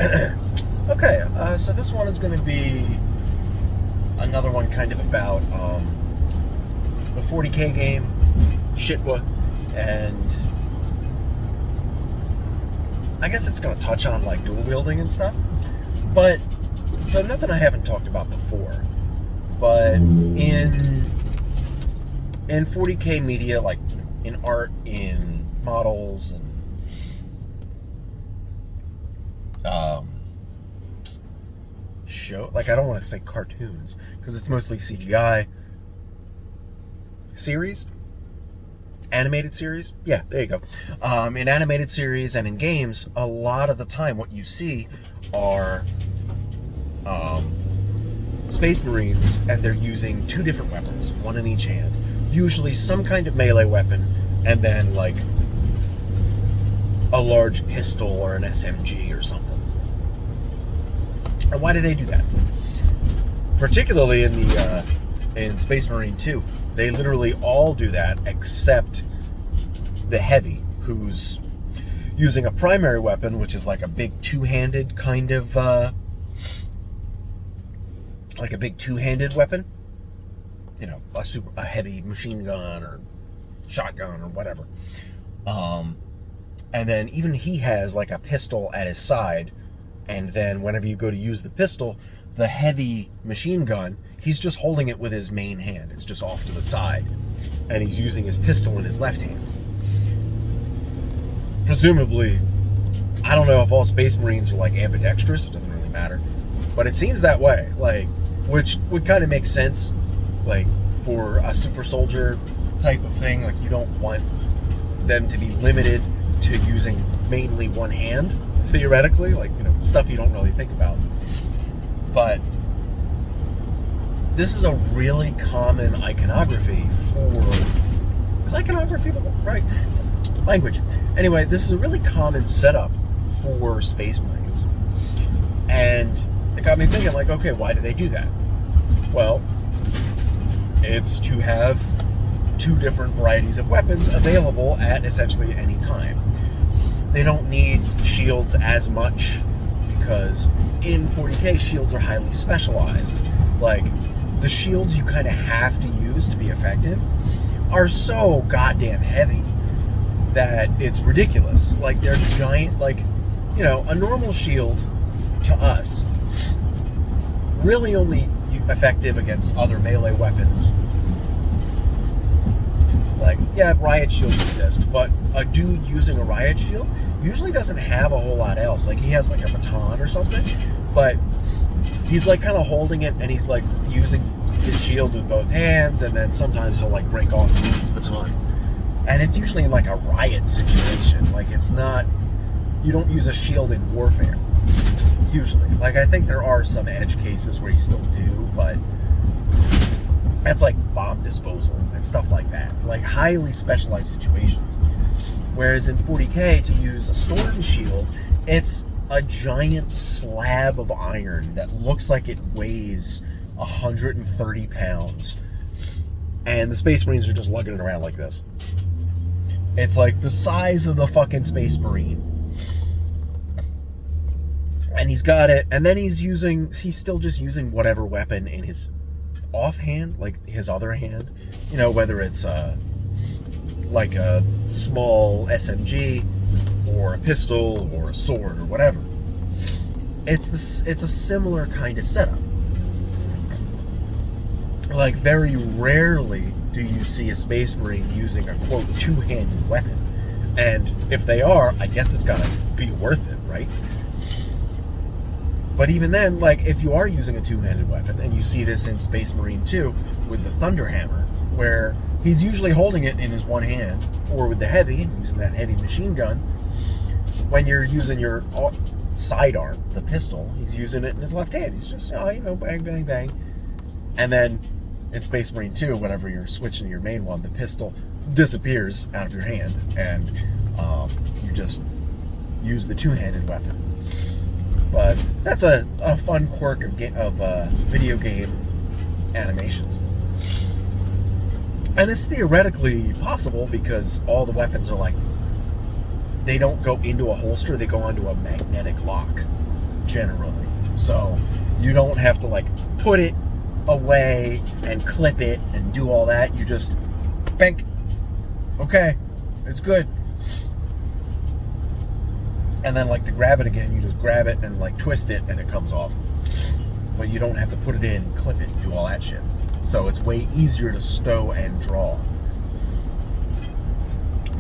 Okay, so this one is going to be another one kind of about the 40K game, Shitwa, and I guess it's going to touch on like dual wielding and stuff. But, so nothing I haven't talked about before, but in 40K media, like in art, in models, and show, like, I don't want to say cartoons because it's mostly CGI series, animated series. Yeah, there you go. In animated series and in games, a lot of the time what you see are Space Marines, and they're using two different weapons, one in each hand, usually some kind of melee weapon, and then like a large pistol or an SMG or something. And why do they do that? Particularly in Space Marine 2, they literally all do that except the heavy, who's using a primary weapon, which is like a big two-handed kind of like a big two-handed weapon. You know, a heavy machine gun or shotgun or whatever. And then even he has like a pistol at his side. And then whenever you go to use the pistol, the heavy machine gun, he's just holding it with his main hand. It's just off to the side. And he's using his pistol in his left hand. Presumably, I don't know if all Space Marines are like ambidextrous. It doesn't really matter. But it seems that way. Like, which would kind of make sense. Like, for a super soldier type of thing. Like, you don't want them to be limited to using mainly one hand, theoretically, like, you know, stuff you don't really think about. But this is a really common iconography for... Is iconography the right language? Anyway, this is a really common setup for Space Marines. And it got me thinking, like, okay, why do they do that? Well, it's to have two different varieties of weapons available at essentially any time. They don't need shields as much because in 40K, shields are highly specialized. Like, the shields you kind of have to use to be effective are so goddamn heavy that it's ridiculous. Like, they're giant, like, you know, a normal shield to us really only effective against other melee weapons. Like, yeah, riot shields exist, but a dude using a riot shield usually doesn't have a whole lot else. Like, he has like a baton or something, but he's like kind of holding it and he's like using his shield with both hands, and then sometimes he'll like break off and use his baton. And it's usually in like a riot situation. Like, it's not, you don't use a shield in warfare, usually. Like, I think there are some edge cases where you still do, but that's like bomb disposal and stuff like that. Like, highly specialized situations. Whereas in 40K, to use a storm shield, it's a giant slab of iron that looks like it weighs 130 pounds. And the Space Marines are just lugging it around like this. It's like the size of the fucking Space Marine. And he's got it, and then he's still just using whatever weapon in his offhand, like his other hand. You know, whether it's like a small SMG or a pistol or a sword or whatever. It's a similar kind of setup. Like, very rarely do you see a Space Marine using a, quote, two-handed weapon. And if they are, I guess it's gotta be worth it, right? But even then, like, if you are using a two-handed weapon, and you see this in Space Marine 2 with the Thunderhammer, where he's usually holding it in his one hand, or with the heavy, using that heavy machine gun. When you're using your sidearm, the pistol, he's using it in his left hand. He's just, you know, bang, bang, bang. And then in Space Marine 2, whenever you're switching to your main one, the pistol disappears out of your hand, and you just use the two-handed weapon. But that's a fun quirk of video game animations. And it's theoretically possible because all the weapons are like, they don't go into a holster, they go onto a magnetic lock. generally. So you don't have to like put it away and clip it and do all that. You just bank. Okay, it's good. And then like to grab it again, you just grab it and like twist it and it comes off. But you don't have to put it in and clip it and do all that shit. So it's way easier to stow and draw.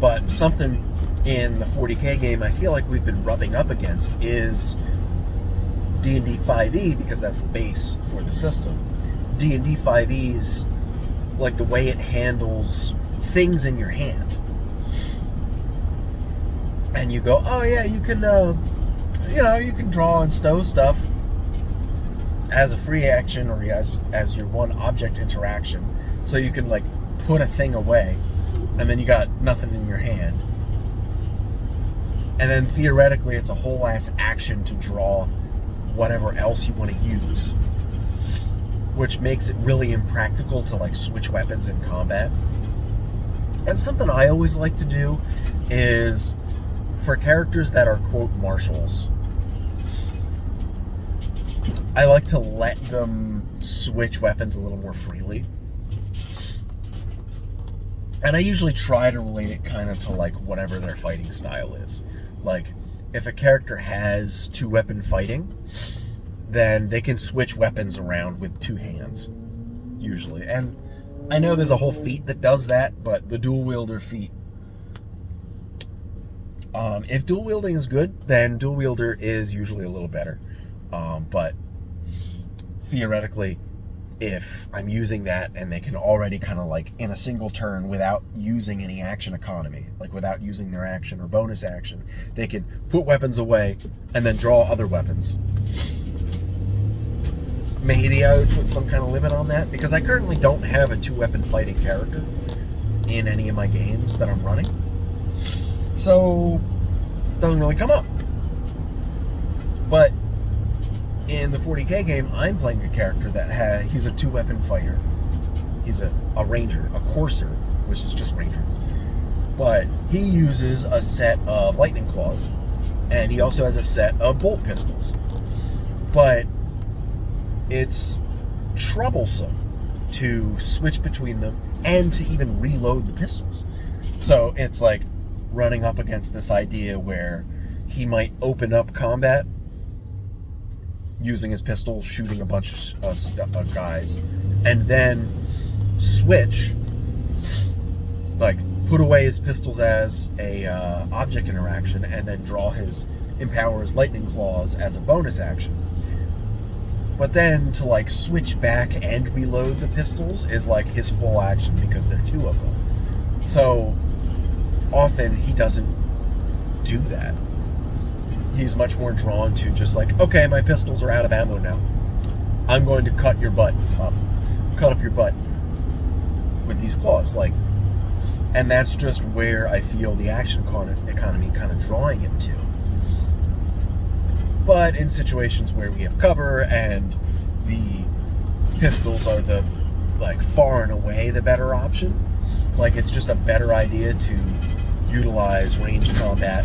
But something in the 40K game I feel like we've been rubbing up against is D&D 5e, because that's the base for the system. D&D 5e's like the way it handles things in your hand. And you go, oh yeah, you can you can draw and stow stuff as a free action or as your one object interaction. So you can like put a thing away and then you got nothing in your hand. And then theoretically it's a whole ass action to draw whatever else you want to use, which makes it really impractical to like switch weapons in combat. And something I always like to do is for characters that are quote martials, I like to let them switch weapons a little more freely. And I usually try to relate it kind of to like whatever their fighting style is. Like if a character has 2-weapon fighting, then they can switch weapons around with 2 hands, usually. And I know there's a whole feat that does that, but the dual wielder feat, if dual wielding is good, then dual wielder is usually a little better. But theoretically, if I'm using that and they can already kind of like in a single turn without using any action economy, like without using their action or bonus action, they can put weapons away and then draw other weapons. Maybe I would put some kind of limit on that, because I currently don't have a 2-weapon fighting character in any of my games that I'm running. So, it doesn't really come up. But in the 40K game, I'm playing a character that he's a 2-weapon fighter. He's a ranger, a courser, which is just ranger. But he uses a set of lightning claws, and he also has a set of bolt pistols. But it's troublesome to switch between them and to even reload the pistols. So it's like running up against this idea where he might open up combat using his pistol, shooting a bunch of guys, and then switch, like put away his pistols as a object interaction, and then empower his lightning claws as a bonus action. But then to like switch back and reload the pistols is like his full action, because there are 2 of them. So often he doesn't do that. He's much more drawn to just like, okay, my pistols are out of ammo now. I'm going to cut your butt up. Cut up your butt with these claws. Like, and that's just where I feel the action economy kind of drawing him to. But in situations where we have cover and the pistols are the like far and away the better option, like it's just a better idea to utilize ranged combat,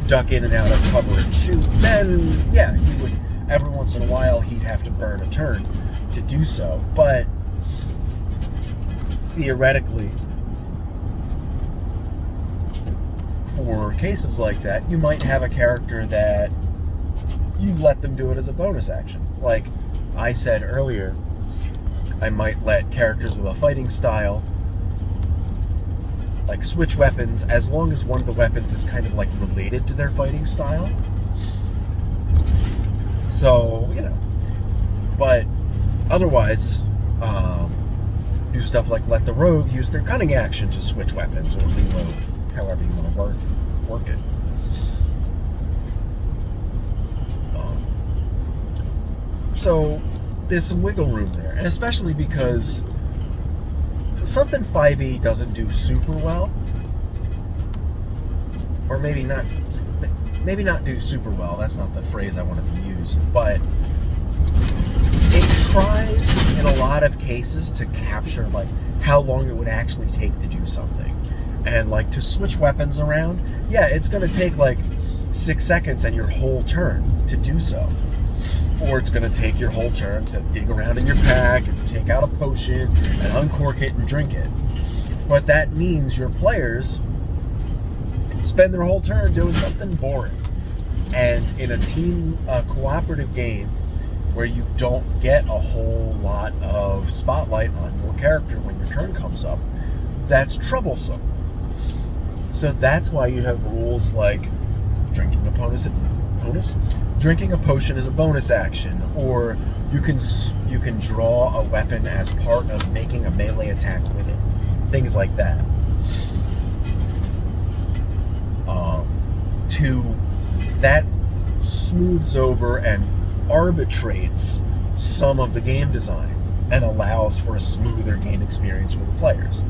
duck in and out of cover and shoot, then yeah, he would, every once in a while he'd have to burn a turn to do so. But theoretically, for cases like that, you might have a character that you let them do it as a bonus action. Like I said earlier, I might let characters with a fighting style like switch weapons as long as one of the weapons is kind of like related to their fighting style. So, but otherwise, do stuff like let the rogue use their cunning action to switch weapons or reload, however you want to work it. So there's some wiggle room there, and especially because something 5e doesn't do super well, or maybe not do super well, that's not the phrase I wanted to use, but it tries in a lot of cases to capture like how long it would actually take to do something. And like to switch weapons around, yeah, it's going to take like 6 seconds and your whole turn to do so. Or it's going to take your whole turn to dig around in your pack and take out a potion and uncork it and drink it. But that means your players spend their whole turn doing something boring. And in a team cooperative game where you don't get a whole lot of spotlight on your character when your turn comes up, that's troublesome. So that's why you have rules like drinking a potion is a bonus action, or you can draw a weapon as part of making a melee attack with it. Things like that. That smooths over and arbitrates some of the game design and allows for a smoother game experience for the players.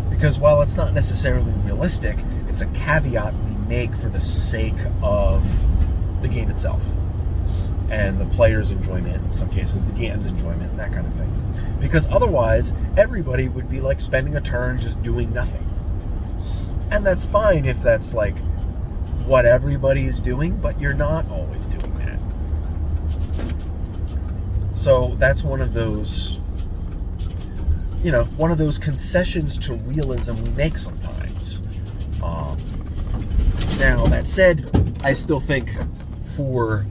Because while it's not necessarily realistic, it's a caveat we make for the sake of the game itself and the players' enjoyment, in some cases the GM's enjoyment, and that kind of thing. Because otherwise, everybody would be like spending a turn just doing nothing. And that's fine if that's like what everybody's doing, but you're not always doing that. So that's one of those, one of those concessions to realism we make sometimes. Now, that said, I still think for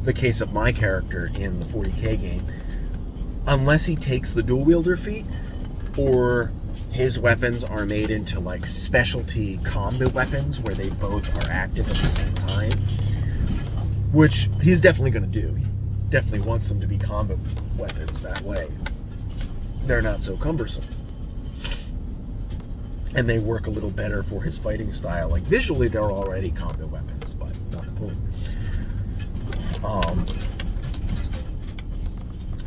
the case of my character in the 40K game, unless he takes the dual wielder feat, or his weapons are made into like specialty combo weapons where they both are active at the same time, which he's definitely going to do. He definitely wants them to be combo weapons that way. They're not so cumbersome. And they work a little better for his fighting style. Like visually they're already combo weapons, but not the point.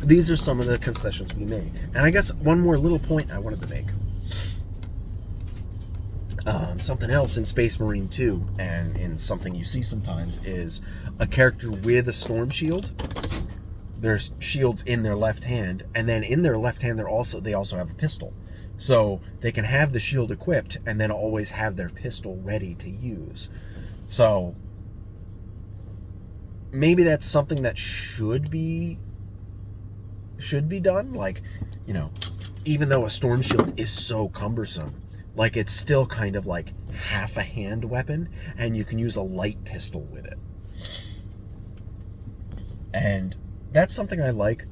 These are some of the concessions we make. And I guess one more little point I wanted to make. Something else in Space Marine 2, and in something you see sometimes, is a character with a storm shield. There's shields in their left hand, and then in their left hand they also have a pistol. So they can have the shield equipped and then always have their pistol ready to use. So maybe that's something that should be done. Like, even though a storm shield is so cumbersome, like it's still kind of like half a hand weapon, and you can use a light pistol with it. And that's something I like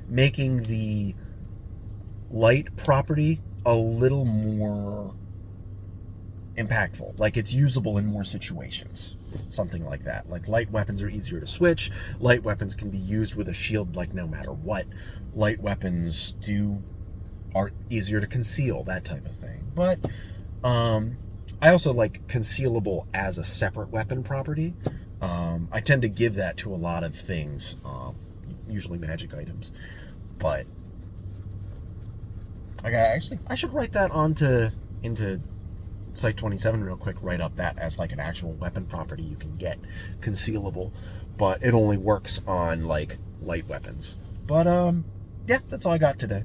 making the light property a little more impactful. Like it's usable in more situations. Something like that. Like light weapons are easier to switch. Light weapons can be used with a shield like no matter what. Light weapons are easier to conceal, that type of thing. But I also like concealable as a separate weapon property. I tend to give that to a lot of things, usually magic items. But I should write that into Site 27 real quick, write up that as like an actual weapon property you can get, concealable, but it only works on like light weapons. But yeah, that's all I got today.